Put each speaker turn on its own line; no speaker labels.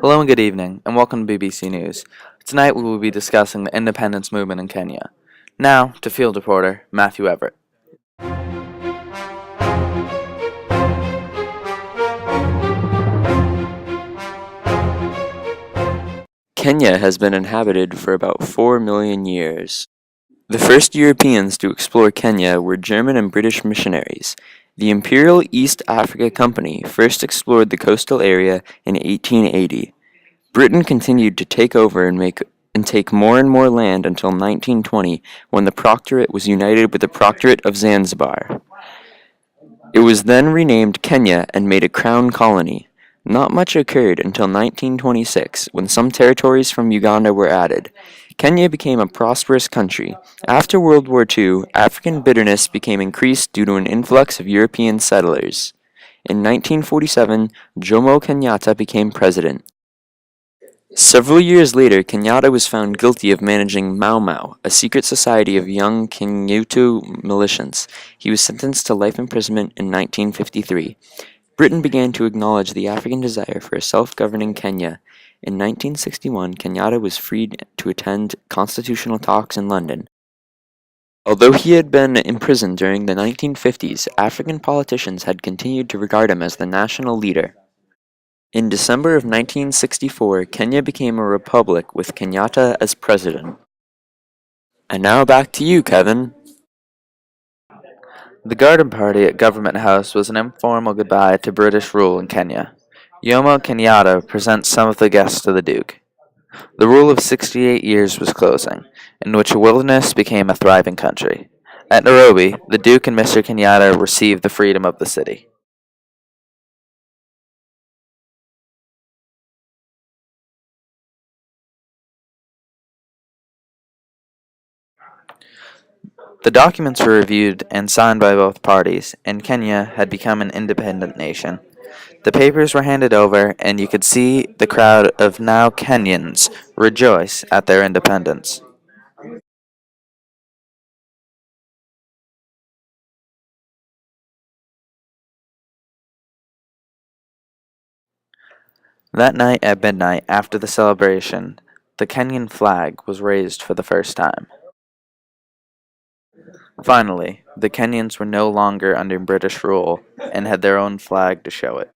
Hello and good evening, and welcome to BBC News. Tonight we will be discussing the independence movement in Kenya. Now, to field reporter Matthew Everett.
Kenya has been inhabited for about 4 million years. The first Europeans to explore Kenya were German and British missionaries. The Imperial East Africa Company first explored the coastal area in 1880. Britain continued to take over and take more and more land until 1920, when the Proctorate was united with the Proctorate of Zanzibar. It was then renamed Kenya and made a crown colony. Not much occurred until 1926, when some territories from Uganda were added. Kenya became a prosperous country. After World War II, African bitterness became increased due to an influx of European settlers. In 1947, Jomo Kenyatta became president. Several years later, Kenyatta was found guilty of managing Mau Mau, a secret society of young King'utu militiants. He was sentenced to life imprisonment in 1953. Britain began to acknowledge the African desire for a self-governing Kenya. In 1961, Kenyatta was freed to attend constitutional talks in London. Although he had been imprisoned during the 1950s, African politicians had continued to regard him as the national leader. In December of 1964, Kenya became a republic with Kenyatta as president. And now back to you, Kevin.
The garden party at Government House was an informal goodbye to British rule in Kenya. Jomo Kenyatta presents some of the guests to the Duke. The rule of 68 years was closing, in which a wilderness became a thriving country. At Nairobi, the Duke and Mr. Kenyatta received the freedom of the city. The documents were reviewed and signed by both parties, and Kenya had become an independent nation. The papers were handed over, and you could see the crowd of now Kenyans rejoice at their independence. That night at midnight, after the celebration, the Kenyan flag was raised for the first time. Finally, the Kenyans were no longer under British rule and had their own flag to show it.